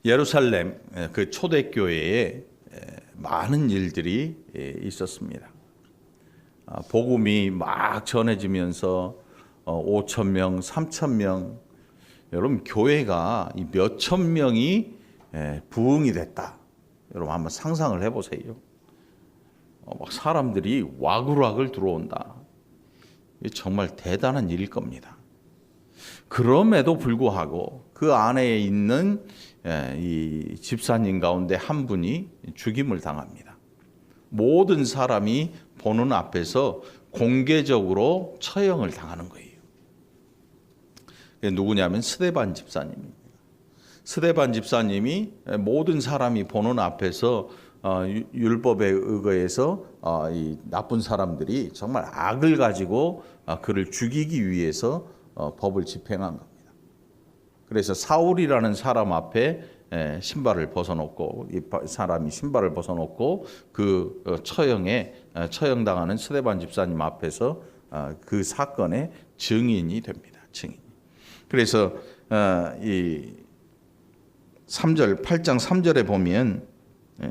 예루살렘 그 초대교회에 많은 일들이 있었습니다. 복음이 막 전해지면서 5천 명, 3천 명, 여러분 교회가 몇천 명이 부흥이 됐다. 여러분 한번 상상을 해보세요. 막 사람들이 와글와글 들어온다. 정말 대단한 일일 겁니다. 그럼에도 불구하고 그 안에 있는 이 집사님 가운데 한 분이 죽임을 당합니다. 모든 사람이 보는 앞에서 공개적으로 처형을 당하는 거예요. 누구냐면 스데반 집사님입니다. 스데반 집사님이 모든 사람이 보는 앞에서 율법에 의거해서 이 나쁜 사람들이 정말 악을 가지고 그를 죽이기 위해서 법을 집행한 겁니다. 그래서 사울이라는 사람 앞에 신발을 벗어놓고 이 사람이 신발을 벗어놓고 그 처형당하는 스데반 집사님 앞에서 그 사건의 증인이 됩니다. 증인. 그래서 이 8장 3절에 보면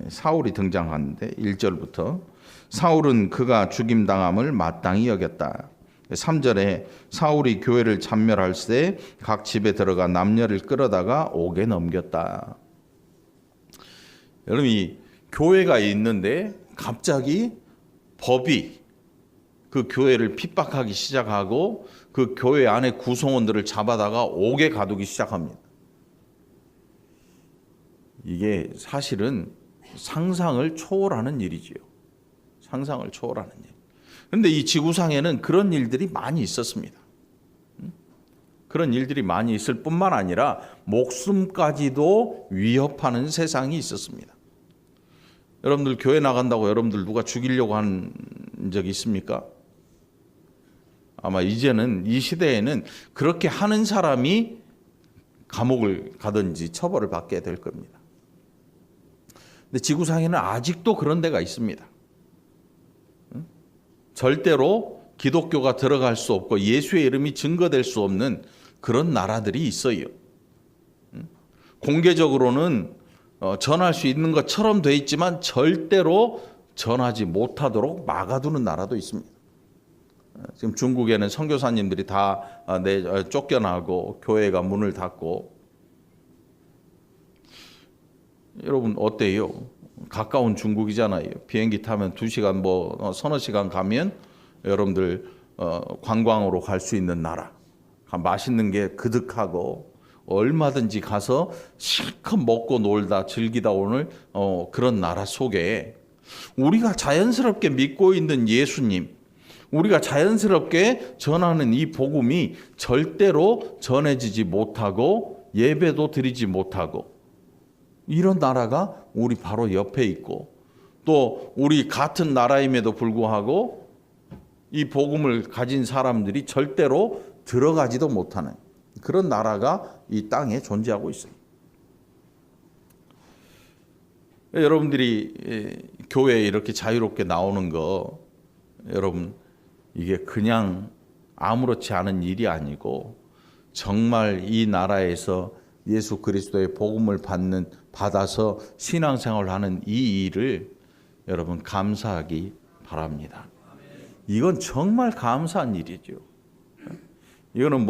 사울이 등장하는데 1절부터 사울은 그가 죽임당함을 마땅히 여겼다. 3절에 사울이 교회를 참멸할 때 각 집에 들어가 남녀를 끌어다가 옥에 넘겼다. 여러분 이 교회가 있는데 갑자기 법이 그 교회를 핍박하기 시작하고 그 교회 안에 구성원들을 잡아다가 옥에 가두기 시작합니다. 이게 사실은 상상을 초월하는 일이지요. 상상을 초월하는 일. 그런데 이 지구상에는 그런 일들이 많이 있었습니다. 그런 일들이 많이 있을 뿐만 아니라 목숨까지도 위협하는 세상이 있었습니다. 여러분들 교회 나간다고 여러분들 누가 죽이려고 한 적이 있습니까? 아마 이제는 이 시대에는 그렇게 하는 사람이 감옥을 가든지 처벌을 받게 될 겁니다. 근데 지구상에는 아직도 그런 데가 있습니다. 절대로 기독교가 들어갈 수 없고 예수의 이름이 증거될 수 없는 그런 나라들이 있어요. 공개적으로는 전할 수 있는 것처럼 돼 있지만 절대로 전하지 못하도록 막아두는 나라도 있습니다. 지금 중국에는 선교사님들이 다 쫓겨나고 교회가 문을 닫고. 여러분 어때요? 가까운 중국이잖아요. 비행기 타면 2시간 서너 시간 가면 여러분들 관광으로 갈 수 있는 나라. 맛있는 게 그득하고 얼마든지 가서 실컷 먹고 놀다 즐기다 오는 그런 나라 속에 우리가 자연스럽게 믿고 있는 예수님, 우리가 자연스럽게 전하는 이 복음이 절대로 전해지지 못하고 예배도 드리지 못하고 이런 나라가 우리 바로 옆에 있고 또 우리 같은 나라임에도 불구하고 이 복음을 가진 사람들이 절대로 들어가지도 못하는 그런 나라가 이 땅에 존재하고 있어요. 여러분들이 교회에 이렇게 자유롭게 나오는 거 여러분 이게 그냥 아무렇지 않은 일이 아니고 정말 이 나라에서 예수 그리스도의 복음을 받아서 신앙생활을 하는 이 일을 여러분 감사하기 바랍니다. 이건 정말 감사한 일이죠. 이거는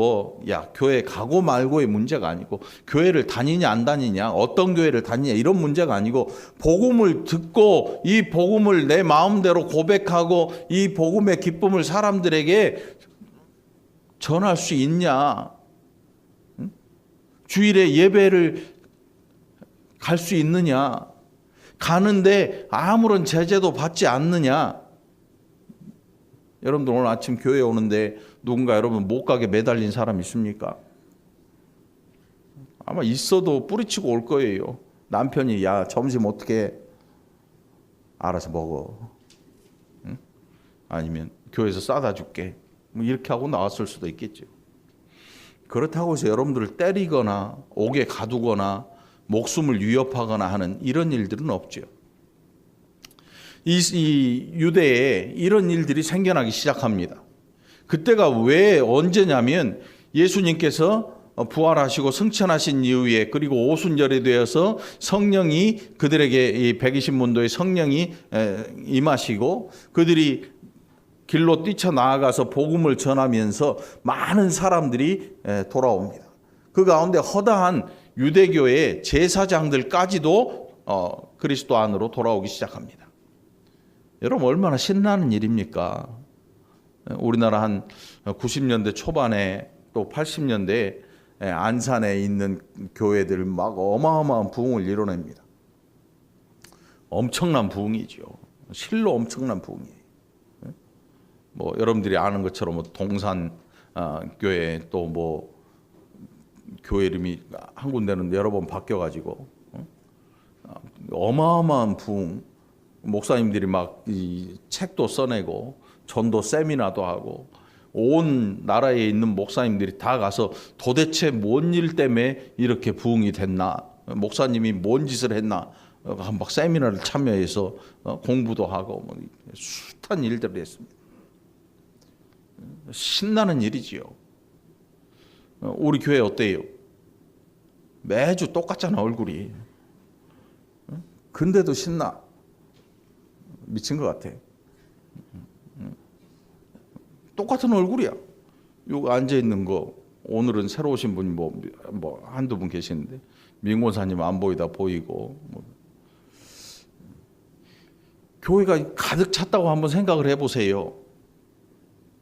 교회 가고 말고의 문제가 아니고 교회를 다니냐 안 다니냐 어떤 교회를 다니냐 이런 문제가 아니고 복음을 듣고 이 복음을 내 마음대로 고백하고 이 복음의 기쁨을 사람들에게 전할 수 있냐, 주일에 예배를 갈 수 있느냐, 가는데 아무런 제재도 받지 않느냐. 여러분들 오늘 아침 교회에 오는데 누군가 여러분 못 가게 매달린 사람 있습니까? 아마 있어도 뿌리치고 올 거예요. 남편이 야 점심 어떻게 알아서 먹어. 응? 아니면 교회에서 싸다 줄게. 이렇게 하고 나왔을 수도 있겠죠. 그렇다고 해서 여러분들을 때리거나 옥에 가두거나 목숨을 위협하거나 하는 이런 일들은 없죠. 이 유대에 이런 일들이 생겨나기 시작합니다. 그때가 왜 언제냐면 예수님께서 부활하시고 승천하신 이후에 그리고 오순절이 되어서 성령이 그들에게 이 120문도의 성령이 임하시고 그들이 길로 뛰쳐나아가서 복음을 전하면서 많은 사람들이 돌아옵니다. 그 가운데 허다한 유대교의 제사장들까지도 그리스도 안으로 돌아오기 시작합니다. 여러분 얼마나 신나는 일입니까? 우리나라 한 90년대 초반에 또 80년대 안산에 있는 교회들 막 어마어마한 부흥을 이뤄냅니다. 엄청난 부흥이죠. 실로 엄청난 부흥이에요. 뭐 여러분들이 아는 것처럼 뭐 동산 교회 또 뭐 교회 이름이 한 군데는 여러 번 바뀌어가지고 어마어마한 부흥. 목사님들이 막 이 책도 써내고 전도 세미나도 하고 온 나라에 있는 목사님들이 다 가서 도대체 뭔 일 때문에 이렇게 부흥이 됐나, 목사님이 뭔 짓을 했나 막 세미나를 참여해서 공부도 하고 뭐 숱한 일들을 했습니다. 신나는 일이지요. 우리 교회 어때요? 매주 똑같잖아 얼굴이. 근데도 신나. 미친 것 같아. 똑같은 얼굴이야. 여기 앉아 있는 거 오늘은 새로 오신 분이 뭐 한두 분 계시는데 민권사님 안 보이다 보이고 뭐. 교회가 가득 찼다고 한번 생각을 해보세요.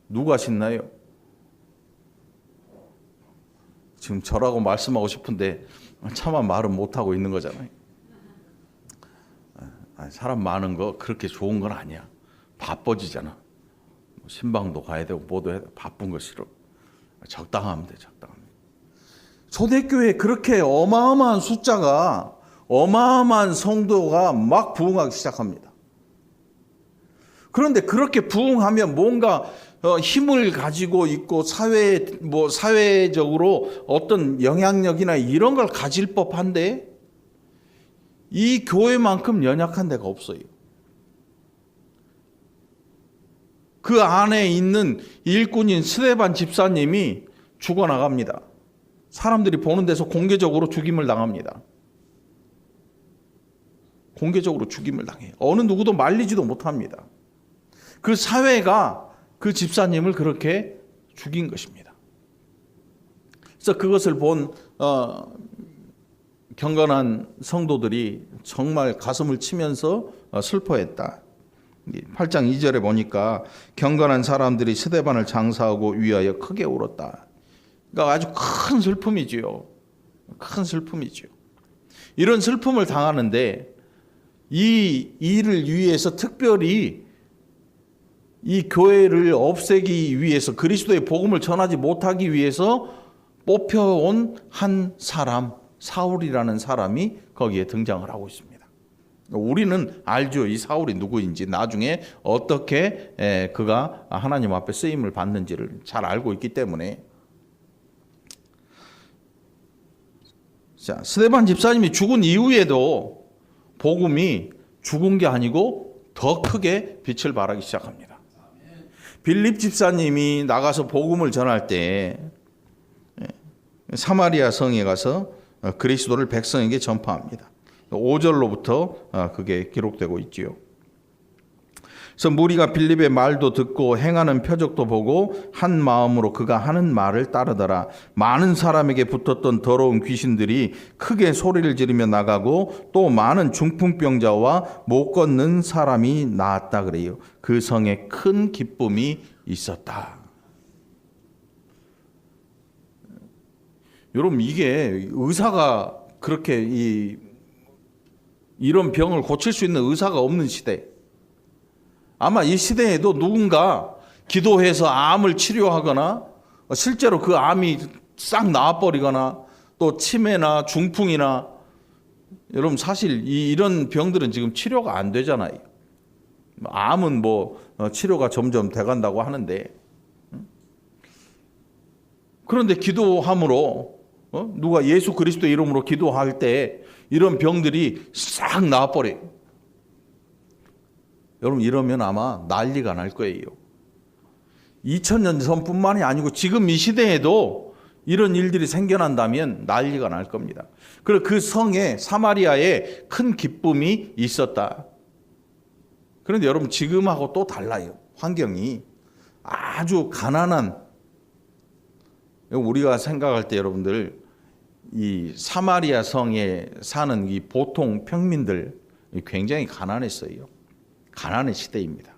누가 신나요? 지금 저라고 말씀하고 싶은데 차마 말은 못하고 있는 거잖아요. 사람 많은 거 그렇게 좋은 건 아니야. 바빠지잖아. 신방도 가야 되고 뭐도 해야 돼. 바쁜 거 싫어. 적당하면 돼. 적당하면. 초대교회에 그렇게 어마어마한 숫자가 어마어마한 성도가 막 부흥하기 시작합니다. 그런데 그렇게 부흥하면 뭔가 힘을 가지고 있고 사회적으로 어떤 영향력이나 이런 걸 가질 법한데 이 교회만큼 연약한 데가 없어요. 그 안에 있는 일꾼인 스데반 집사님이 죽어나갑니다. 사람들이 보는 데서 공개적으로 죽임을 당합니다. 공개적으로 죽임을 당해요. 어느 누구도 말리지도 못합니다. 그 사회가 그 집사님을 그렇게 죽인 것입니다. 그래서 그것을 본 경건한 성도들이 정말 가슴을 치면서 슬퍼했다. 8장 2절에 보니까 경건한 사람들이 스데반을 장사하고 위하여 크게 울었다. 그러니까 아주 큰 슬픔이지요. 큰 슬픔이죠. 이런 슬픔을 당하는데 이 일을 위해서 특별히 이 교회를 없애기 위해서 그리스도의 복음을 전하지 못하기 위해서 뽑혀온 한 사람, 사울이라는 사람이 거기에 등장을 하고 있습니다. 우리는 알죠. 이 사울이 누구인지 나중에 어떻게 그가 하나님 앞에 쓰임을 받는지를 잘 알고 있기 때문에. 자, 스데반 집사님이 죽은 이후에도 복음이 죽은 게 아니고 더 크게 빛을 발하기 시작합니다. 빌립 집사님이 나가서 복음을 전할 때 사마리아 성에 가서 그리스도를 백성에게 전파합니다. 5절로부터 그게 기록되고 있지요. 그래서 무리가 빌립의 말도 듣고 행하는 표적도 보고 한 마음으로 그가 하는 말을 따르더라. 많은 사람에게 붙었던 더러운 귀신들이 크게 소리를 지르며 나가고 또 많은 중풍병자와 못 걷는 사람이 나았다 그래요. 그 성에 큰 기쁨이 있었다. 여러분 이게 의사가 그렇게 이런 병을 고칠 수 있는 의사가 없는 시대. 아마 이 시대에도 누군가 기도해서 암을 치료하거나 실제로 그 암이 싹 나아버리거나 또 치매나 중풍이나 여러분 사실 이런 병들은 지금 치료가 안 되잖아요. 암은 뭐 치료가 점점 돼간다고 하는데 그런데 기도함으로 누가 예수 그리스도 이름으로 기도할 때 이런 병들이 싹 나아버려요. 여러분 이러면 아마 난리가 날 거예요. 2000년 전뿐만이 아니고 지금 이 시대에도 이런 일들이 생겨난다면 난리가 날 겁니다. 그리고 그 성에 사마리아에 큰 기쁨이 있었다. 그런데 여러분 지금하고 또 달라요. 환경이 아주 가난한, 우리가 생각할 때 여러분들 이 사마리아 성에 사는 이 보통 평민들 굉장히 가난했어요. 가난의 시대입니다.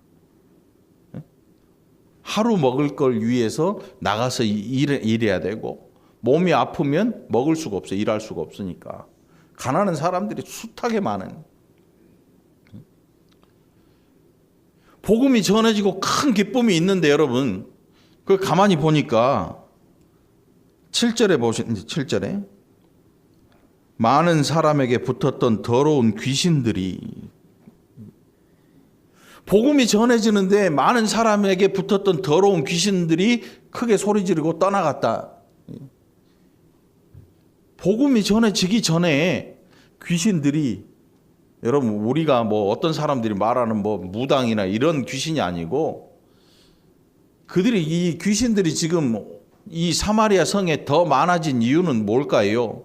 하루 먹을 걸 위해서 나가서 일해야 되고 몸이 아프면 먹을 수가 없어요. 일할 수가 없으니까. 가난한 사람들이 숱하게 많은. 복음이 전해지고 큰 기쁨이 있는데 여러분 그 가만히 보니까 7절에 보시는지 7절에 많은 사람에게 붙었던 더러운 귀신들이, 복음이 전해지는데 많은 사람에게 붙었던 더러운 귀신들이 크게 소리 지르고 떠나갔다. 복음이 전해지기 전에 귀신들이, 여러분 우리가 뭐 어떤 사람들이 말하는 뭐 무당이나 이런 귀신이 아니고 그들이, 이 귀신들이 지금 이 사마리아 성에 더 많아진 이유는 뭘까요?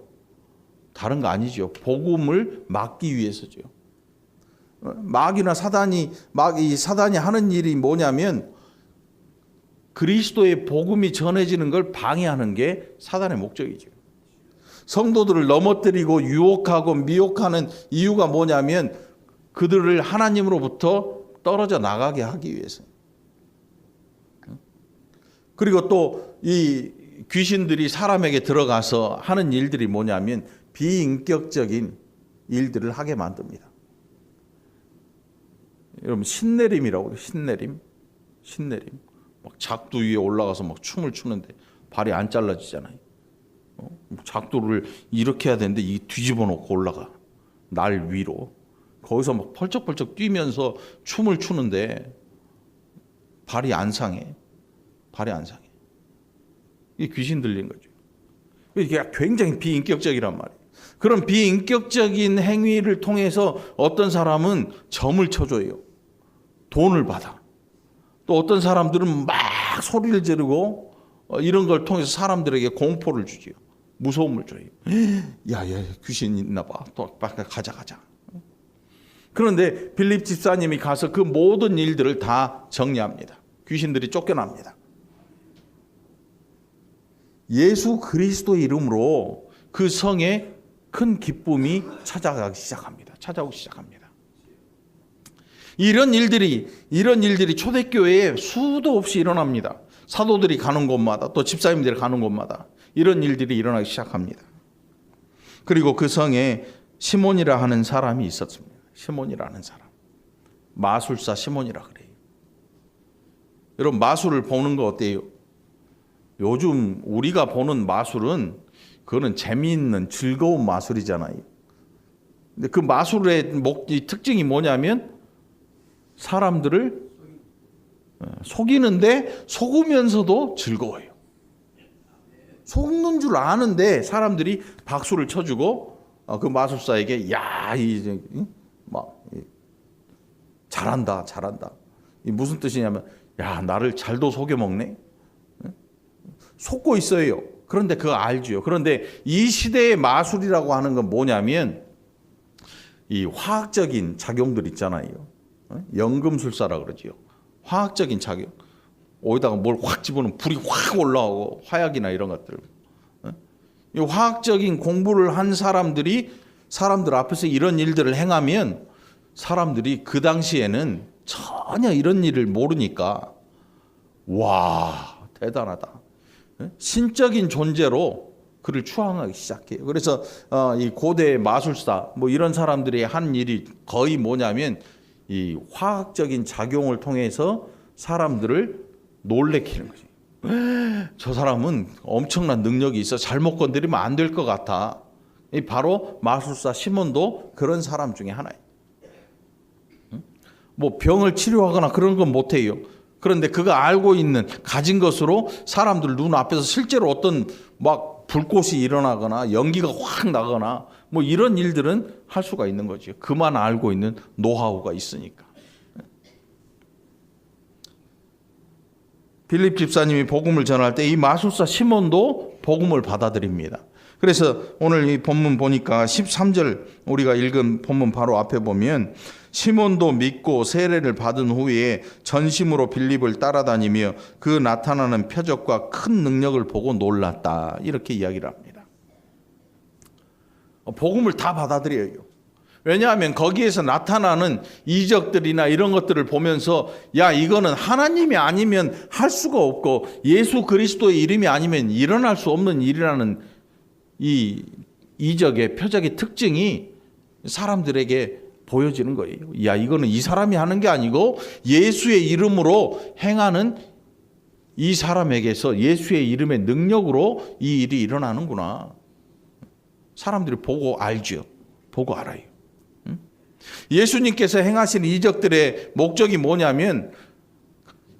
다른 거 아니죠. 복음을 막기 위해서죠. 마귀나 사단이 하는 일이 뭐냐면 그리스도의 복음이 전해지는 걸 방해하는 게 사단의 목적이죠. 성도들을 넘어뜨리고 유혹하고 미혹하는 이유가 뭐냐면 그들을 하나님으로부터 떨어져 나가게 하기 위해서. 그리고 또 이 귀신들이 사람에게 들어가서 하는 일들이 뭐냐면 비인격적인 일들을 하게 만듭니다. 여러분 신내림이라고 해요. 신내림. 막 작두 위에 올라가서 막 춤을 추는데 발이 안 잘라지잖아요. 작두를 이렇게 해야 되는데 이 뒤집어 놓고 올라가. 날 위로. 거기서 막 펄쩍펄쩍 뛰면서 춤을 추는데 발이 안 상해. 이게 귀신 들린 거죠. 이게 굉장히 비인격적이란 말이에요. 그런 비인격적인 행위를 통해서 어떤 사람은 점을 쳐줘요. 돈을 받아. 또 어떤 사람들은 막 소리를 지르고 이런 걸 통해서 사람들에게 공포를 주지요. 무서움을 줘요. 야, 귀신 있나 봐. 또 가자. 그런데 빌립 집사님이 가서 그 모든 일들을 다 정리합니다. 귀신들이 쫓겨납니다. 예수 그리스도의 이름으로 그 성에 큰 기쁨이 찾아오기 시작합니다. 이런 일들이 초대교회에 수도 없이 일어납니다. 사도들이 가는 곳마다 또 집사님들이 가는 곳마다 이런 일들이 일어나기 시작합니다. 그리고 그 성에 시몬이라 하는 사람이 있었습니다. 시몬이라는 사람. 마술사 시몬이라 그래요. 여러분 마술을 보는 거 어때요? 요즘 우리가 보는 마술은 그거는 재미있는 즐거운 마술이잖아요. 근데 그 마술의 특징이 뭐냐면 사람들을 속이는데 속으면서도 즐거워요. 속는 줄 아는데 사람들이 박수를 쳐주고 그 마술사에게 잘한다. 이 무슨 뜻이냐면 야, 나를 잘도 속여먹네. 속고 있어요. 그런데 그거 알죠. 그런데 이 시대의 마술이라고 하는 건 뭐냐면 이 화학적인 작용들 있잖아요. 연금술사라 그러지요. 화학적인 작용. 어디다가 뭘 확 집어넣으면 불이 확 올라오고 화약이나 이런 것들. 이 화학적인 공부를 한 사람들 앞에서 이런 일들을 행하면 사람들이 그 당시에는 전혀 이런 일을 모르니까 와, 대단하다. 신적인 존재로 그를 추앙하기 시작해요. 그래서 이 고대 마술사 뭐 이런 사람들이 한 일이 거의 뭐냐면 이 화학적인 작용을 통해서 사람들을 놀래키는 거지. 저 사람은 엄청난 능력이 있어. 잘못 건드리면 안 될 것 같아. 바로 마술사 시몬도 그런 사람 중에 하나예요. 뭐 병을 치료하거나 그런 건 못해요. 그런데 그가 알고 있는 가진 것으로 사람들 눈앞에서 실제로 어떤 막 불꽃이 일어나거나 연기가 확 나거나 뭐 이런 일들은 할 수가 있는 거죠. 그만 알고 있는 노하우가 있으니까. 빌립 집사님이 복음을 전할 때 이 마술사 시몬도 복음을 받아들입니다. 그래서 오늘 이 본문 보니까 13절 우리가 읽은 본문 바로 앞에 보면 시몬도 믿고 세례를 받은 후에 전심으로 빌립을 따라다니며 그 나타나는 표적과 큰 능력을 보고 놀랐다. 이렇게 이야기를 합니다. 복음을 다 받아들여요. 왜냐하면 거기에서 나타나는 이적들이나 이런 것들을 보면서 야, 이거는 하나님이 아니면 할 수가 없고 예수 그리스도의 이름이 아니면 일어날 수 없는 일이라는 이 이적의 표적의 특징이 사람들에게 보여지는 거예요. 야, 이거는 이 사람이 하는 게 아니고 예수의 이름으로 행하는 이 사람에게서 예수의 이름의 능력으로 이 일이 일어나는구나. 사람들이 보고 알죠. 보고 알아요. 예수님께서 행하신 이적들의 목적이 뭐냐면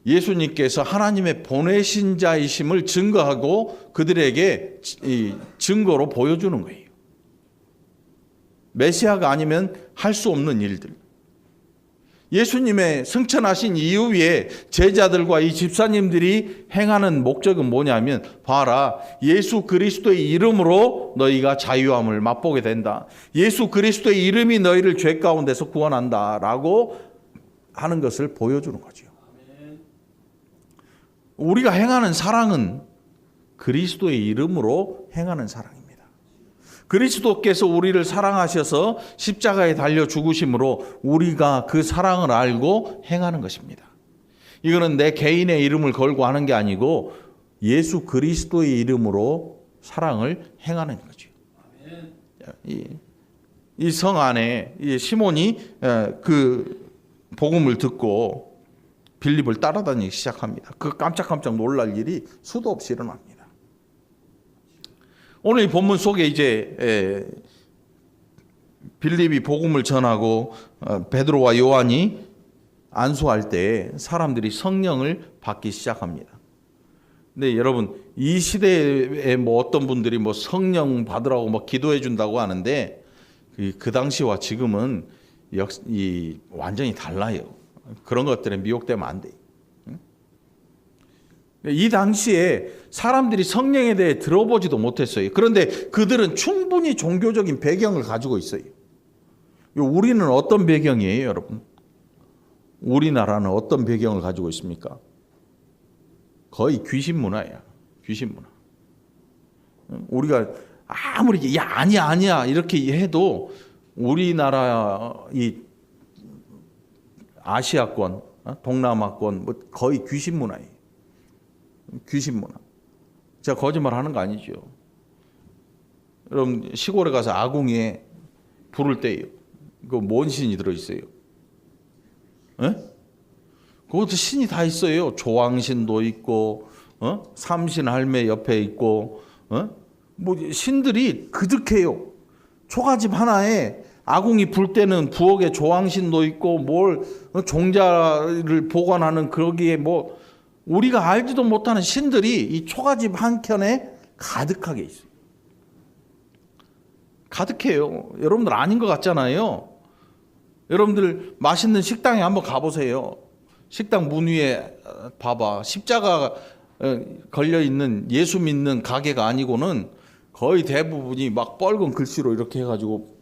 예수님께서 하나님의 보내신 자이심을 증거하고 그들에게 이 증거로 보여주는 거예요. 메시아가 아니면 할 수 없는 일들. 예수님의 승천하신 이후에 제자들과 이 집사님들이 행하는 목적은 뭐냐면 봐라, 예수 그리스도의 이름으로 너희가 자유함을 맛보게 된다. 예수 그리스도의 이름이 너희를 죄 가운데서 구원한다 라고 하는 것을 보여주는 거죠. 우리가 행하는 사랑은 그리스도의 이름으로 행하는 사랑입니다. 그리스도께서 우리를 사랑하셔서 십자가에 달려 죽으심으로 우리가 그 사랑을 알고 행하는 것입니다. 이거는 내 개인의 이름을 걸고 하는 게 아니고 예수 그리스도의 이름으로 사랑을 행하는 거죠. 이 성 안에 시몬이 그 복음을 듣고 빌립을 따라다니기 시작합니다. 그 깜짝깜짝 놀랄 일이 수도 없이 일어납니다. 오늘 이 본문 속에 이제 빌립이 복음을 전하고 베드로와 요한이 안수할 때 사람들이 성령을 받기 시작합니다. 근데 여러분, 이 시대에 뭐 어떤 분들이 뭐 성령 받으라고 뭐 기도해 준다고 하는데 그 당시와 지금은 완전히 달라요. 그런 것들에 미혹되면 안 돼요. 이 당시에 사람들이 성령에 대해 들어보지도 못했어요. 그런데 그들은 충분히 종교적인 배경을 가지고 있어요. 우리는 어떤 배경이에요, 여러분? 우리나라는 어떤 배경을 가지고 있습니까? 거의 귀신 문화야. 귀신 문화. 우리가 아무리 야 아니야 이렇게 해도 우리나라 이 아시아권, 동남아권 뭐 거의 귀신 문화예요. 귀신 문화. 제가 거짓말 하는 거 아니죠. 여러분 시골에 가서 아궁이에 불을 때요. 그 뭔 신이 들어있어요? 에? 그것도 신이 다 있어요. 조왕신도 있고, 삼신 할매 옆에 있고, 뭐 신들이 그득해요. 초가집 하나에 아궁이 불 때는 부엌에 조왕신도 있고, 뭘 종자를 보관하는 거기에 뭐 우리가 알지도 못하는 신들이 이 초가집 한 켠에 가득하게 있어요. 가득해요. 여러분들 아닌 것 같잖아요. 여러분들 맛있는 식당에 한번 가보세요. 식당 문 위에 봐봐. 십자가 걸려있는 예수 믿는 가게가 아니고는 거의 대부분이 막 빨간 글씨로 이렇게 해가지고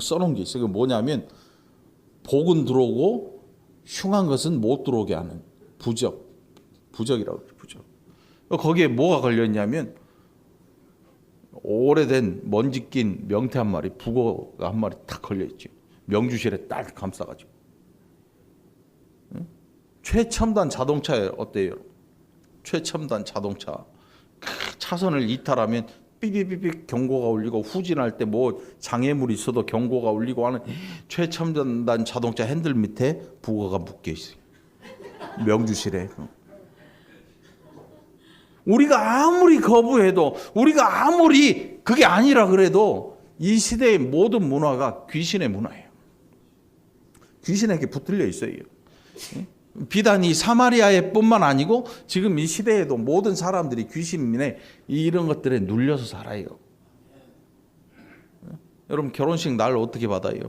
써놓은 게 있어요. 그게 뭐냐면 복은 들어오고 흉한 것은 못 들어오게 하는 부적이라고 그래요. 부적. 거기에 뭐가 걸려있냐면 오래된 먼지 낀 명태 한 마리, 북어가 한 마리 딱 걸려있죠. 명주실에 딱 감싸가지고. 최첨단 자동차에 어때요? 최첨단 자동차. 차선을 이탈하면 삐삐삐삐 경고가 울리고 후진할 때 뭐 장애물이 있어도 경고가 울리고 하는 최첨단 자동차 핸들 밑에 북어가 묶여 있어요. 명주실에. 우리가 아무리 거부해도 우리가 아무리 그게 아니라 그래도 이 시대의 모든 문화가 귀신의 문화예요. 귀신에게 붙들려 있어요. 비단 이 사마리아에 뿐만 아니고 지금 이 시대에도 모든 사람들이 귀신에 이런 것들에 눌려서 살아요. 여러분 결혼식 날 어떻게 받아요?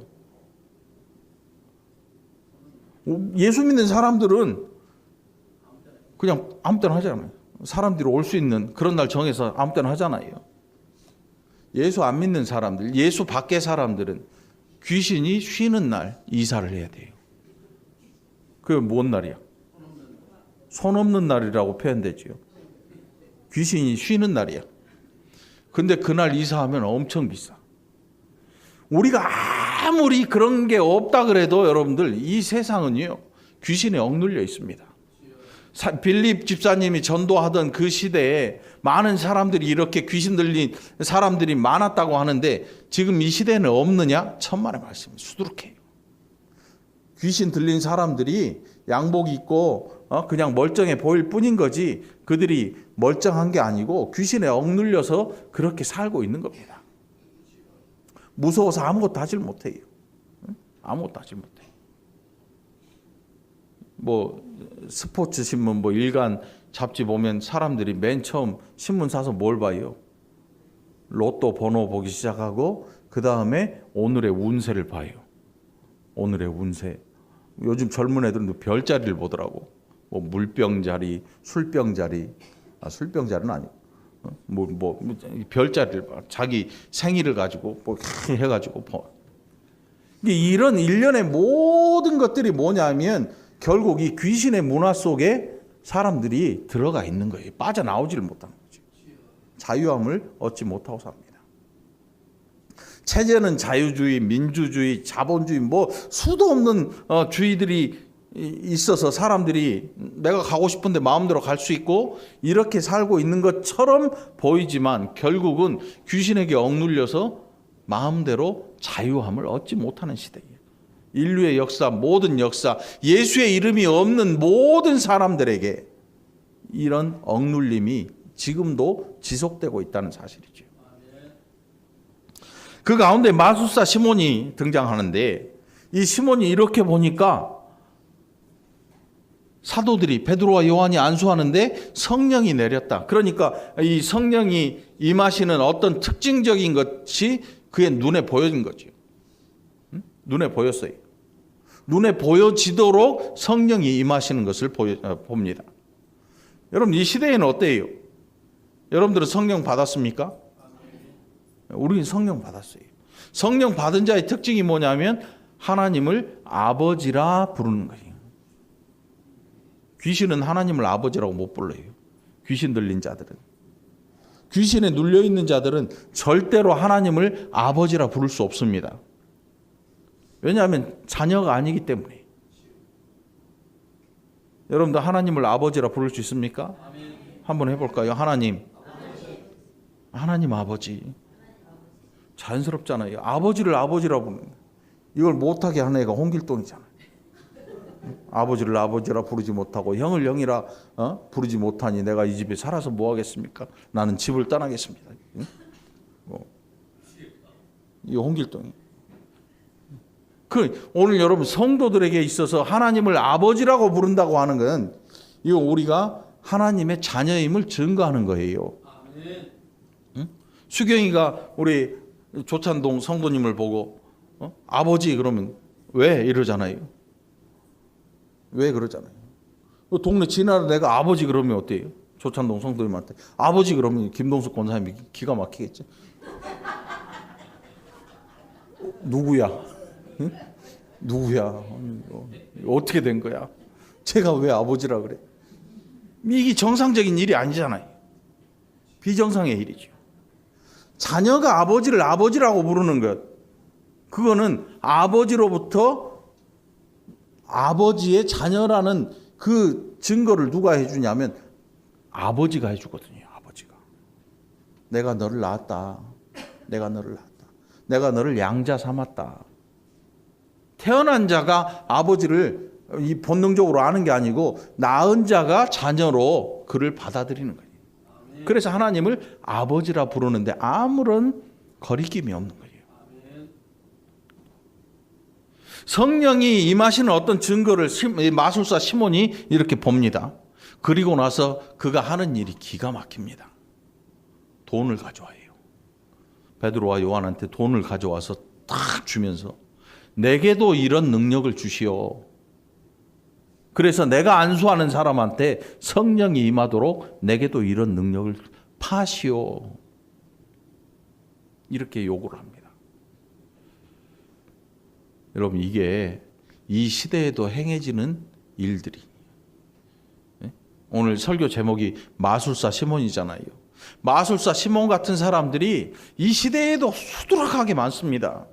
예수 믿는 사람들은 그냥 아무 때나 하잖아요. 사람들이 올 수 있는 그런 날 정해서 아무 때나 하잖아요. 예수 안 믿는 사람들, 예수 밖의 사람들은 귀신이 쉬는 날 이사를 해야 돼요. 그게 뭔 날이야? 손 없는 날이라고 표현되지요. 귀신이 쉬는 날이야. 근데 그날 이사하면 엄청 비싸. 우리가 아무리 그런 게 없다 그래도 여러분들 이 세상은요 귀신에 억눌려 있습니다. 빌립 집사님이 전도하던 그 시대에 많은 사람들이 이렇게 귀신 들린 사람들이 많았다고 하는데 지금 이 시대에는 없느냐? 천만의 말씀. 수두룩해요. 귀신 들린 사람들이 양복 입고 그냥 멀쩡해 보일 뿐인 거지 그들이 멀쩡한 게 아니고 귀신에 억눌려서 그렇게 살고 있는 겁니다. 무서워서 아무것도 하질 못해요. 아무것도 하질 못해요. 뭐 스포츠 신문 뭐 일간 잡지 보면 사람들이 맨 처음 신문 사서 뭘 봐요? 로또 번호 보기 시작하고 그 다음에 오늘의 운세를 봐요. 오늘의 운세. 요즘 젊은 애들은 별자리를 보더라고. 뭐 물병자리, 술병자리, 술병자리는 아니고 뭐 별자리를 봐. 자기 생일을 가지고 뭐 해가지고 봐. 이런 일련의 모든 것들이 뭐냐면 결국 이 귀신의 문화 속에 사람들이 들어가 있는 거예요. 빠져나오지를 못하는 거죠. 자유함을 얻지 못하고 삽니다. 체제는 자유주의, 민주주의, 자본주의 뭐 수도 없는 주의들이 있어서 사람들이 내가 가고 싶은데 마음대로 갈 수 있고 이렇게 살고 있는 것처럼 보이지만 결국은 귀신에게 억눌려서 마음대로 자유함을 얻지 못하는 시대예요. 인류의 역사, 모든 역사, 예수의 이름이 없는 모든 사람들에게 이런 억눌림이 지금도 지속되고 있다는 사실이죠. 그 가운데 마술사 시몬이 등장하는데 이 시몬이 이렇게 보니까 사도들이 베드로와 요한이 안수하는데 성령이 내렸다. 그러니까 이 성령이 임하시는 어떤 특징적인 것이 그의 눈에 보여진 거죠. 눈에 보였어요. 눈에 보여지도록 성령이 임하시는 것을 봅니다. 여러분 이 시대에는 어때요? 여러분들은 성령 받았습니까? 우리는 성령 받았어요. 성령 받은 자의 특징이 뭐냐면 하나님을 아버지라 부르는 거예요. 귀신은 하나님을 아버지라고 못 불러요. 귀신 들린 자들은. 귀신에 눌려있는 자들은 절대로 하나님을 아버지라 부를 수 없습니다. 왜냐하면 자녀가 아니기 때문에. 여러분들 하나님을 아버지라 부를 수 있습니까? 한번 해볼까요? 하나님 아버지. 자연스럽잖아요. 아버지를 아버지라 부르는 거예요. 이걸 못하게 하는 애가 홍길동이잖아요. 아버지를 아버지라 부르지 못하고 형을 형이라 부르지 못하니 내가 이 집에 살아서 뭐 하겠습니까? 나는 집을 떠나겠습니다. 이 홍길동이. 오늘 여러분 성도들에게 있어서 하나님을 아버지라고 부른다고 하는 건 이거 우리가 하나님의 자녀임을 증거하는 거예요. 수경이가 우리 조찬동 성도님을 보고 아버지 그러면 왜 이러잖아요. 왜 그러잖아요. 동네 지나다 내가 아버지 그러면 어때요? 조찬동 성도님한테 아버지 그러면 김동숙 권사님이 기가 막히겠지. 누구야? 응? 누구야? 어떻게 된 거야? 제가 왜 아버지라 그래? 이게 정상적인 일이 아니잖아요. 비정상의 일이죠. 자녀가 아버지를 아버지라고 부르는 것, 그거는 아버지로부터 아버지의 자녀라는 그 증거를 누가 해주냐면 아버지가 해주거든요. 아버지가. 내가 너를 낳았다. 내가 너를 낳았다. 내가 너를 양자 삼았다. 태어난 자가 아버지를 본능적으로 아는 게 아니고 낳은 자가 자녀로 그를 받아들이는 거예요. 그래서 하나님을 아버지라 부르는데 아무런 거리낌이 없는 거예요. 성령이 임하시는 어떤 증거를 마술사 시몬이 이렇게 봅니다. 그리고 나서 그가 하는 일이 기가 막힙니다. 돈을 가져와요. 베드로와 요한한테 돈을 가져와서 딱 주면서 내게도 이런 능력을 주시오. 그래서 내가 안수하는 사람한테 성령이 임하도록 내게도 이런 능력을 파시오. 이렇게 요구를 합니다. 여러분, 이게 이 시대에도 행해지는 일들이. 오늘 설교 제목이 마술사 시몬이잖아요. 마술사 시몬 같은 사람들이 이 시대에도 수두룩하게 많습니다.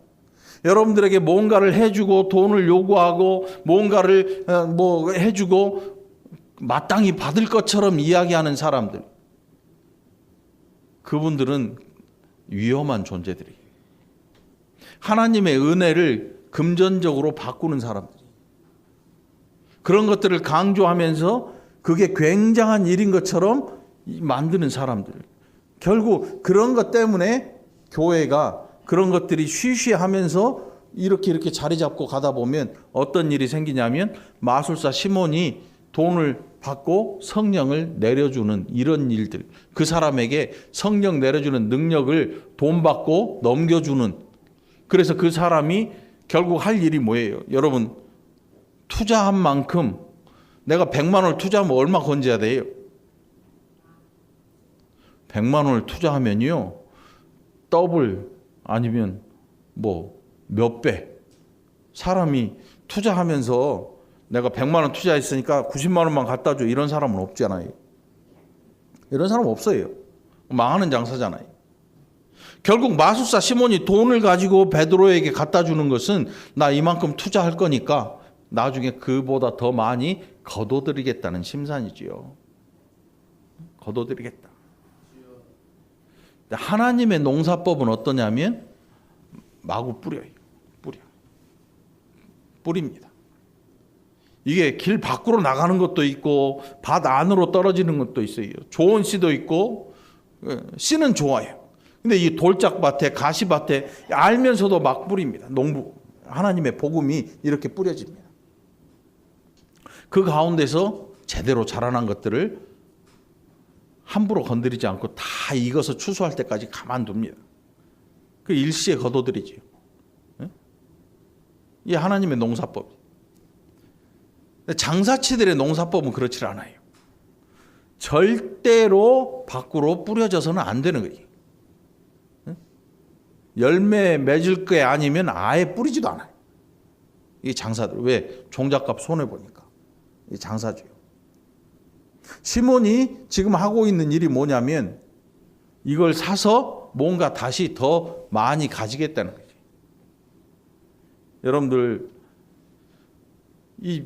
여러분들에게 뭔가를 해주고 돈을 요구하고 뭔가를 뭐 해주고 마땅히 받을 것처럼 이야기하는 사람들. 그분들은 위험한 존재들이에요. 하나님의 은혜를 금전적으로 바꾸는 사람들. 그런 것들을 강조하면서 그게 굉장한 일인 것처럼 만드는 사람들. 결국 그런 것 때문에 교회가 그런 것들이 쉬쉬하면서 이렇게 자리 잡고 가다 보면 어떤 일이 생기냐면 마술사 시몬이 돈을 받고 성령을 내려주는 이런 일들. 그 사람에게 성령 내려주는 능력을 돈 받고 넘겨주는. 그래서 그 사람이 결국 할 일이 뭐예요? 여러분, 투자한 만큼 내가 100만 원을 투자하면 얼마 건져야 돼요? 100만 원을 투자하면요, 더블 아니면 뭐 몇 배. 사람이 투자하면서 내가 100만 원 투자했으니까 90만 원만 갖다 줘, 이런 사람은 없잖아요. 이런 사람 없어요. 망하는 장사잖아요. 결국 마술사 시몬이 돈을 가지고 베드로에게 갖다 주는 것은 나 이만큼 투자할 거니까 나중에 그보다 더 많이 거둬들이겠다는 심산이지요. 거둬들이겠다. 하나님의 농사법은 어떠냐면 마구 뿌려요. 뿌립니다. 이게 길 밖으로 나가는 것도 있고 밭 안으로 떨어지는 것도 있어요. 좋은 씨도 있고, 씨는 좋아요. 근데 이 돌짝밭에 가시밭에 알면서도 막 뿌립니다. 농부, 하나님의 복음이 이렇게 뿌려집니다. 그 가운데서 제대로 자라난 것들을 함부로 건드리지 않고 다 익어서 추수할 때까지 가만둡니다. 그 일시에 거둬들이지요. 이 하나님의 농사법. 장사치들의 농사법은 그렇지 않아요. 절대로 밖으로 뿌려져서는 안 되는 거예요. 열매 맺을 게 아니면 아예 뿌리지도 않아요. 이 장사들. 왜? 종잣값 손해보니까. 이 장사주요. 시몬이 지금 하고 있는 일이 뭐냐면 이걸 사서 뭔가 다시 더 많이 가지겠다는 거죠.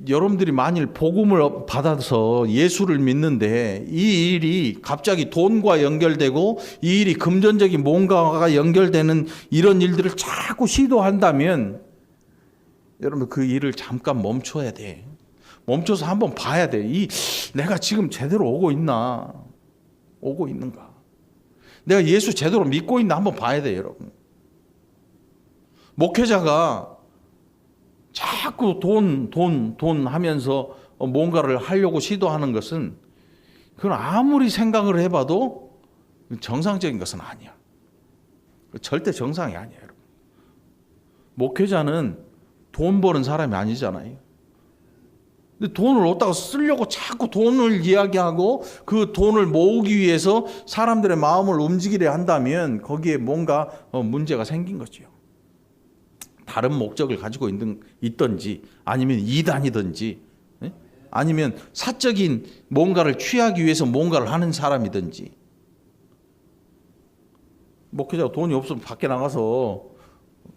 여러분들이 만일 복음을 받아서 예수를 믿는데 이 일이 갑자기 돈과 연결되고 이 일이 금전적인 뭔가가 연결되는 이런 일들을 자꾸 시도한다면 여러분 그 일을 잠깐 멈춰야 돼. 멈춰서 한번 봐야 돼. 내가 지금 제대로 오고 있나? 오고 있는가? 내가 예수 제대로 믿고 있나 한번 봐야 돼, 여러분. 목회자가 자꾸 돈 하면서 뭔가를 하려고 시도하는 것은 그건 아무리 생각을 해봐도 정상적인 것은 아니야. 절대 정상이 아니야, 여러분. 목회자는 돈 버는 사람이 아니잖아요. 근데 돈을 어디다가 쓰려고 자꾸 돈을 이야기하고 그 돈을 모으기 위해서 사람들의 마음을 움직이려 한다면 거기에 뭔가 문제가 생긴 거죠. 다른 목적을 가지고 있든지 아니면 이단이든지 아니면 사적인 뭔가를 취하기 위해서 뭔가를 하는 사람이든지. 목회자가 돈이 없으면 밖에 나가서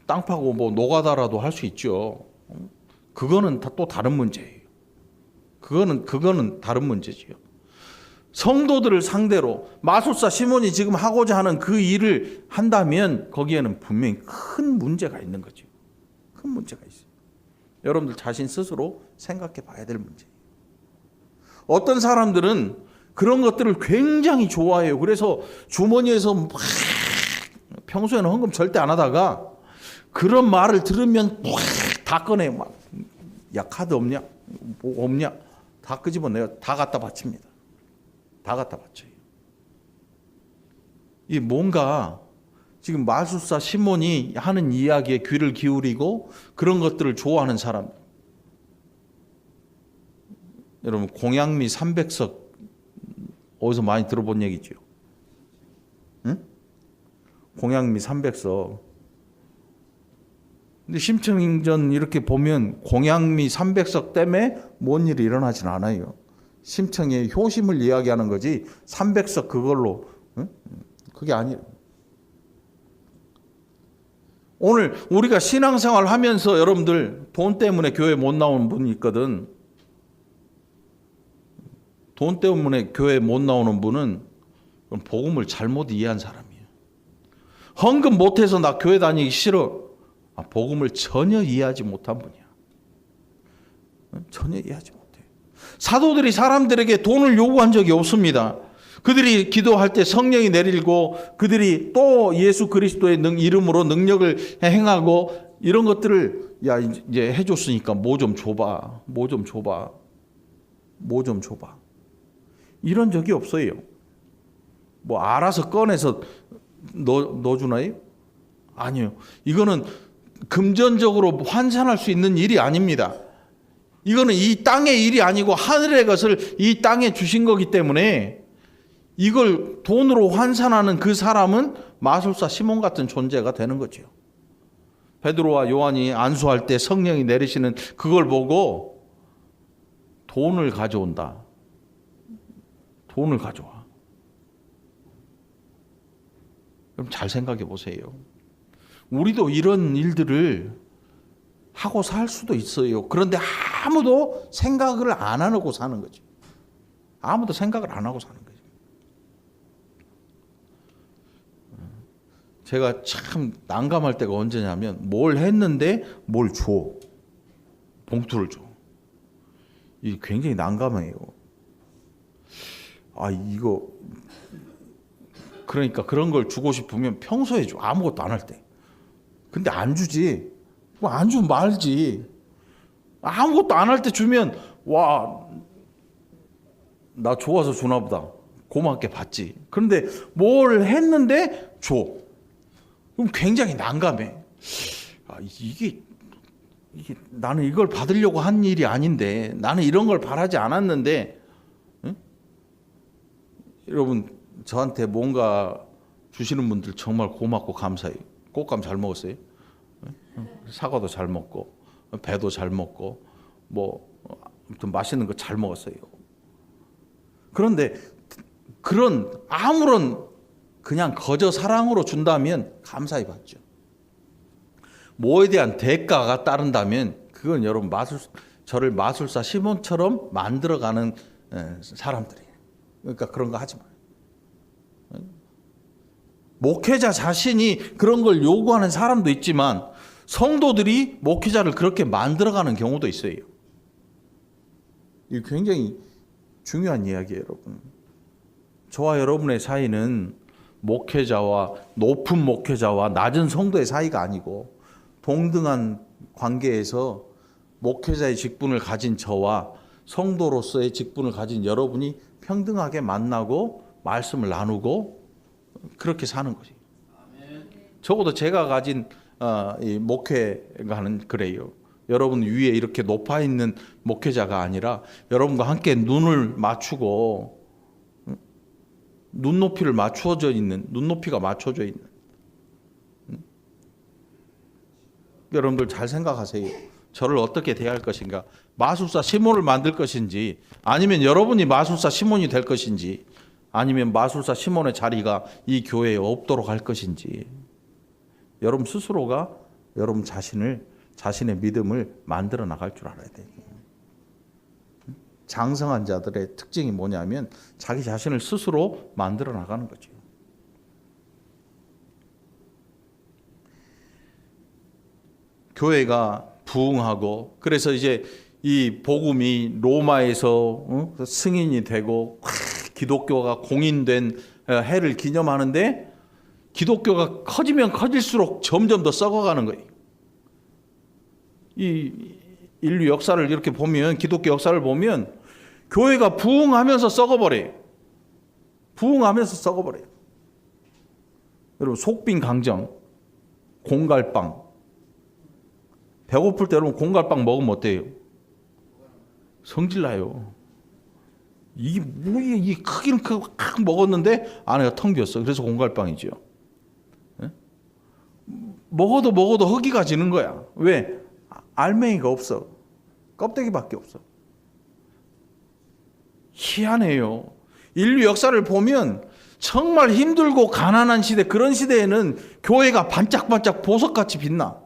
땅 파고 뭐 노가다라도 할 수 있죠. 그거는 또 다른 문제예요. 그거는 다른 문제지요. 성도들을 상대로 마술사 시몬이 지금 하고자 하는 그 일을 한다면 거기에는 분명히 큰 문제가 있는 거죠. 큰 문제가 있어요. 여러분들 자신 스스로 생각해 봐야 될 문제예요. 어떤 사람들은 그런 것들을 굉장히 좋아해요. 그래서 주머니에서 막 평소에는 헌금 절대 안 하다가 그런 말을 들으면 다 꺼내요. 막, 야, 카드 없냐? 뭐 없냐? 다 끄집어 내가 다 갖다 바칩니다. 다 갖다 바쳐요. 이 뭔가 지금 마술사 시몬이 하는 이야기에 귀를 기울이고 그런 것들을 좋아하는 사람, 여러분 공양미 300석 어디서 많이 들어본 얘기죠? 응? 공양미 300석. 근데 심청전 이렇게 보면 공양미 300석 때문에 뭔 일이 일어나진 않아요. 심청의 효심을 이야기하는 거지 300석 그걸로 그게 아니에요. 오늘 우리가 신앙생활 하면서 여러분들 돈 때문에 교회 못 나오는 분이 있거든. 돈 때문에 교회 못 나오는 분은 복음을 잘못 이해한 사람이에요. 헌금 못해서 나 교회 다니기 싫어. 복음을 전혀 이해하지 못한 분이야. 전혀 이해하지 못해. 사도들이 사람들에게 돈을 요구한 적이 없습니다. 그들이 기도할 때 성령이 내리고 그들이 또 예수 그리스도의 이름으로 능력을 행하고 이런 것들을 야 이제 해줬으니까 뭐 좀 줘봐. 뭐 좀 줘봐. 뭐 좀 줘봐. 이런 적이 없어요. 뭐 알아서 꺼내서 넣어주나요? 아니요. 이거는 금전적으로 환산할 수 있는 일이 아닙니다. 이거는 이 땅의 일이 아니고 하늘의 것을 이 땅에 주신 거기 때문에 이걸 돈으로 환산하는 그 사람은 마술사 시몬 같은 존재가 되는 거죠. 베드로와 요한이 안수할 때 성령이 내리시는 그걸 보고 돈을 가져온다. 돈을 가져와. 그럼 잘 생각해 보세요. 우리도 이런 일들을 하고 살 수도 있어요. 그런데 아무도 생각을 안 하고 사는 거죠. 아무도 생각을 안 하고 사는 거죠. 제가 참 난감할 때가 언제냐면 뭘 했는데 뭘 줘. 봉투를 줘. 이게 굉장히 난감해요. 이거 그러니까 그런 걸 주고 싶으면 평소에 줘. 아무것도 안 할 때. 근데 안 주지. 안 주면 말지. 아무것도 안 할 때 주면 와, 나 좋아서 주나 보다. 고맙게 받지. 그런데 뭘 했는데 줘. 그럼 굉장히 난감해. 이게 나는 이걸 받으려고 한 일이 아닌데, 나는 이런 걸 바라지 않았는데, 응? 여러분 저한테 뭔가 주시는 분들 정말 고맙고 감사해요. 꽃감 잘 먹었어요? 사과도 잘 먹고, 배도 잘 먹고, 뭐 아무튼 맛있는 거 잘 먹었어요. 그런데 그런 아무런 그냥 거저 사랑으로 준다면 감사히 받죠. 뭐에 대한 대가가 따른다면 그건 여러분 저를 마술사 시몬처럼 만들어가는 사람들이에요. 그러니까 그런 거 하지 마요. 목회자 자신이 그런 걸 요구하는 사람도 있지만 성도들이 목회자를 그렇게 만들어가는 경우도 있어요. 이게 굉장히 중요한 이야기예요, 여러분. 저와 여러분의 사이는 높은 목회자와 낮은 성도의 사이가 아니고 동등한 관계에서 목회자의 직분을 가진 저와 성도로서의 직분을 가진 여러분이 평등하게 만나고 말씀을 나누고 그렇게 사는 거지. 적어도 제가 가진 이 목회가는 그래요. 여러분 위에 이렇게 높아 있는 목회자가 아니라 여러분과 함께 눈을 맞추고 눈높이가 맞춰져 있는 여러분들 잘 생각하세요. 저를 어떻게 대할 것인가? 마술사 시몬을 만들 것인지, 아니면 여러분이 마술사 시몬이 될 것인지, 아니면 마술사 시몬의 자리가 이 교회에 없도록 할 것인지, 여러분 스스로가 여러분 자신의 믿음을 만들어 나갈 줄 알아야 돼요. 장성한 자들의 특징이 뭐냐면 자기 자신을 스스로 만들어 나가는 거죠. 교회가 부흥하고, 그래서 이제 이 복음이 로마에서 승인이 되고 기독교가 공인된 해를 기념하는데, 기독교가 커지면 커질수록 점점 더 썩어가는 거예요. 이 인류 역사를 이렇게 보면, 기독교 역사를 보면 교회가 부흥하면서 썩어버려요. 여러분 속빈 강정, 공갈빵. 배고플 때 여러분 공갈빵 먹으면 어때요? 성질나요. 이게 뭐 이 크기는 크고 먹었는데 안에가 텅 비었어. 그래서 공갈빵이죠. 예? 먹어도 허기가 지는 거야. 왜? 알맹이가 없어. 껍데기밖에 없어. 희한해요. 인류 역사를 보면 정말 힘들고 가난한 시대, 그런 시대에는 교회가 반짝반짝 보석같이 빛나.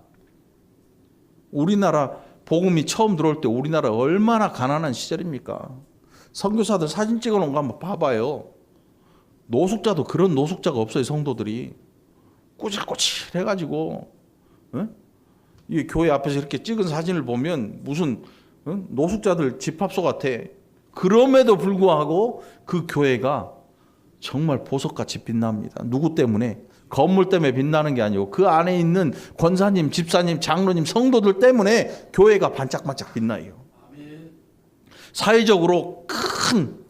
우리나라 복음이 처음 들어올 때 우리나라 얼마나 가난한 시절입니까? 선교사들 사진 찍어놓은 거 한번 봐봐요. 노숙자도 그런 노숙자가 없어요. 성도들이 꼬질꼬질해가지고, 응? 이 교회 앞에서 이렇게 찍은 사진을 보면 무슨 노숙자들 집합소 같아. 그럼에도 불구하고 그 교회가 정말 보석같이 빛납니다. 누구 때문에? 건물 때문에 빛나는 게 아니고 그 안에 있는 권사님, 집사님, 장로님, 성도들 때문에 교회가 반짝반짝 빛나요. 사회적으로 큰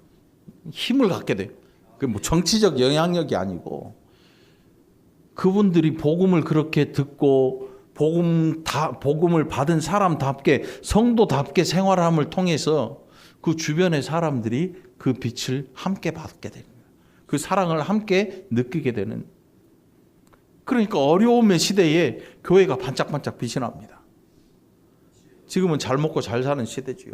힘을 갖게 돼요. 그 뭐 정치적 영향력이 아니고 그분들이 복음을 그렇게 듣고 복음을 받은 사람답게 성도답게 생활함을 통해서 그 주변의 사람들이 그 빛을 함께 받게 됩니다. 그 사랑을 함께 느끼게 되는. 그러니까 어려움의 시대에 교회가 반짝반짝 빛이 납니다. 지금은 잘 먹고 잘 사는 시대지요.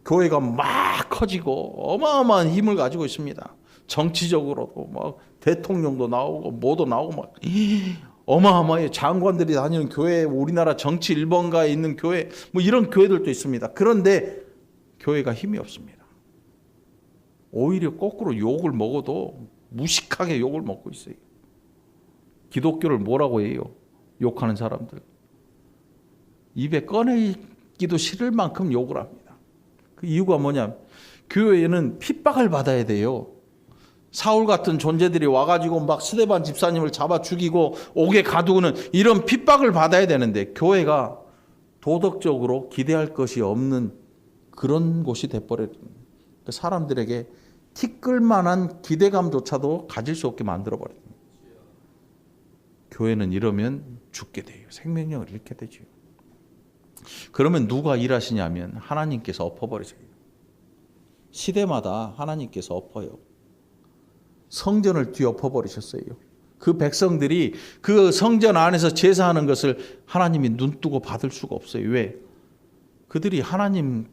교회가 막 커지고 어마어마한 힘을 가지고 있습니다. 정치적으로도 막 대통령도 나오고 뭐도 나오고 막 어마어마해요. 장관들이 다니는 교회, 우리나라 정치 1번가에 있는 교회, 뭐 이런 교회들도 있습니다. 그런데 교회가 힘이 없습니다. 오히려 거꾸로 욕을 먹어도 무식하게 욕을 먹고 있어요. 기독교를 뭐라고 해요? 욕하는 사람들. 입에 꺼내기도 싫을 만큼 욕을 합니다. 그 이유가 뭐냐면 교회에는 핍박을 받아야 돼요. 사울 같은 존재들이 와가지고 막 스데반 집사님을 잡아 죽이고 옥에 가두는 이런 핍박을 받아야 되는데 교회가 도덕적으로 기대할 것이 없는 그런 곳이 돼버려요. 사람들에게 티끌만한 기대감조차도 가질 수 없게 만들어버려요. 교회는 이러면 죽게 돼요. 생명력을 잃게 되죠. 그러면 누가 일하시냐면 하나님께서 엎어버리세요. 시대마다 하나님께서 엎어요. 성전을 뒤엎어버리셨어요. 그 백성들이 그 성전 안에서 제사하는 것을 하나님이 눈뜨고 받을 수가 없어요. 왜? 그들이 하나님의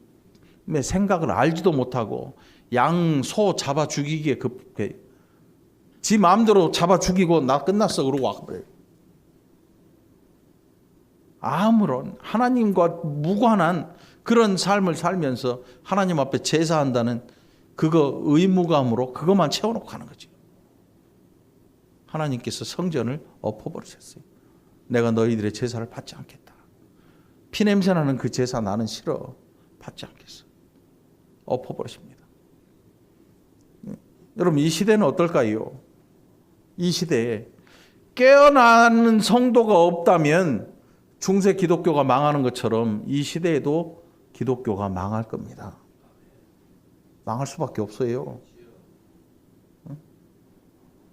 생각을 알지도 못하고 양, 소 잡아 죽이기에 급해. 지 마음대로 잡아 죽이고 나 끝났어 그러고 와버려요. 아무런 하나님과 무관한 그런 삶을 살면서 하나님 앞에 제사한다는 그거 의무감으로 그것만 채워놓고 가는 거지. 하나님께서 성전을 엎어버리셨어요. 내가 너희들의 제사를 받지 않겠다. 피냄새나는 그 제사 나는 싫어. 받지 않겠어. 엎어버리십니다. 여러분 이 시대는 어떨까요? 이 시대에 깨어나는 성도가 없다면 중세 기독교가 망하는 것처럼 이 시대에도 기독교가 망할 겁니다. 망할 수밖에 없어요.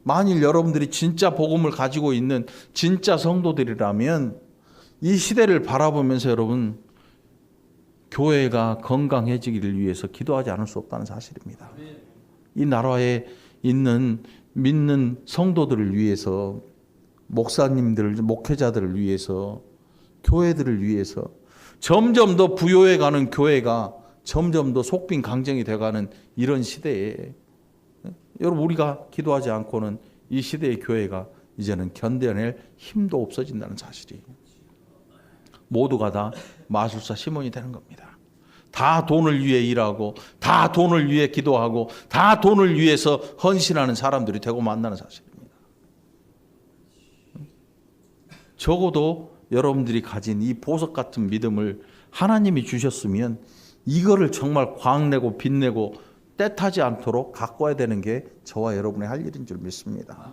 만일 여러분들이 진짜 복음을 가지고 있는 진짜 성도들이라면 이 시대를 바라보면서 여러분 교회가 건강해지기를 위해서 기도하지 않을 수 없다는 사실입니다. 이 나라에 있는 믿는 성도들을 위해서 목사님들, 목회자들을 위해서 교회들을 위해서 점점 더 부요해가는 교회가 점점 더 속빈 강정이 돼가는 이런 시대에 여러분 우리가 기도하지 않고는 이 시대의 교회가 이제는 견뎌낼 힘도 없어진다는 사실이 모두가 다 마술사 시몬이 되는 겁니다. 다 돈을 위해 일하고 다 돈을 위해 기도하고 다 돈을 위해서 헌신하는 사람들이 되고 만나는 사실입니다. 적어도 여러분들이 가진 이 보석 같은 믿음을 하나님이 주셨으면 이거를 정말 광내고 빛내고 때타지 않도록 가꿔야 되는 게 저와 여러분의 할 일인 줄 믿습니다.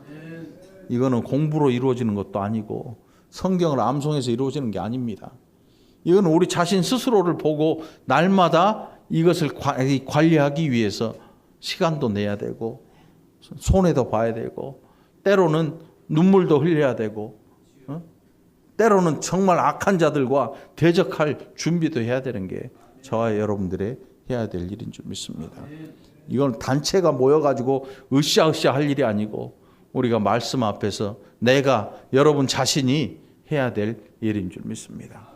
이거는 공부로 이루어지는 것도 아니고 성경을 암송해서 이루어지는 게 아닙니다. 이건 우리 자신 스스로를 보고 날마다 이것을 관리하기 위해서 시간도 내야 되고 손해도 봐야 되고 때로는 눈물도 흘려야 되고 때로는 정말 악한 자들과 대적할 준비도 해야 되는 게 저와 여러분들의 해야 될 일인 줄 믿습니다. 이건 단체가 모여가지고 으쌰으쌰 할 일이 아니고 우리가 말씀 앞에서 내가 여러분 자신이 해야 될 일인 줄 믿습니다.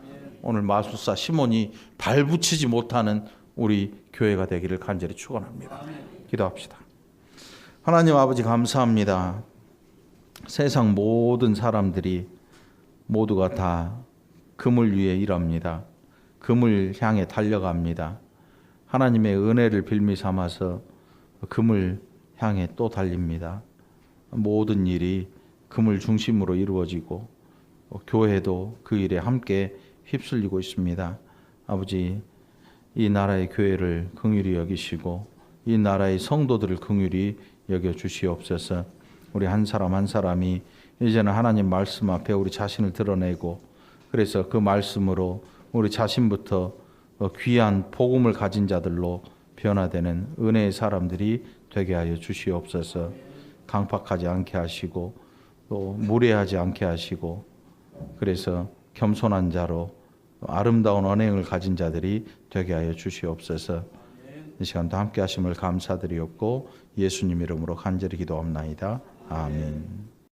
오늘 마술사 시몬이 발붙이지 못하는 우리 교회가 되기를 간절히 축원합니다. 기도합시다. 하나님 아버지 감사합니다. 세상 모든 사람들이 모두가 다 금을 위해 일합니다. 금을 향해 달려갑니다. 하나님의 은혜를 빌미 삼아서 금을 향해 또 달립니다. 모든 일이 금을 중심으로 이루어지고 교회도 그 일에 함께 휩쓸리고 있습니다. 아버지, 이 나라의 교회를 긍휼히 여기시고 이 나라의 성도들을 긍휼히 여겨 주시옵소서. 우리 한 사람 한 사람이 이제는 하나님 말씀 앞에 우리 자신을 드러내고 그래서 그 말씀으로 우리 자신부터 귀한 복음을 가진 자들로 변화되는 은혜의 사람들이 되게 하여 주시옵소서. 강팍하지 않게 하시고 또 무례하지 않게 하시고 그래서 겸손한 자로 아름다운 언행을 가진 자들이 되게 하여 주시옵소서. 이 시간도 함께 하심을 감사드리옵고 예수님 이름으로 간절히 기도합나이다. 아멘.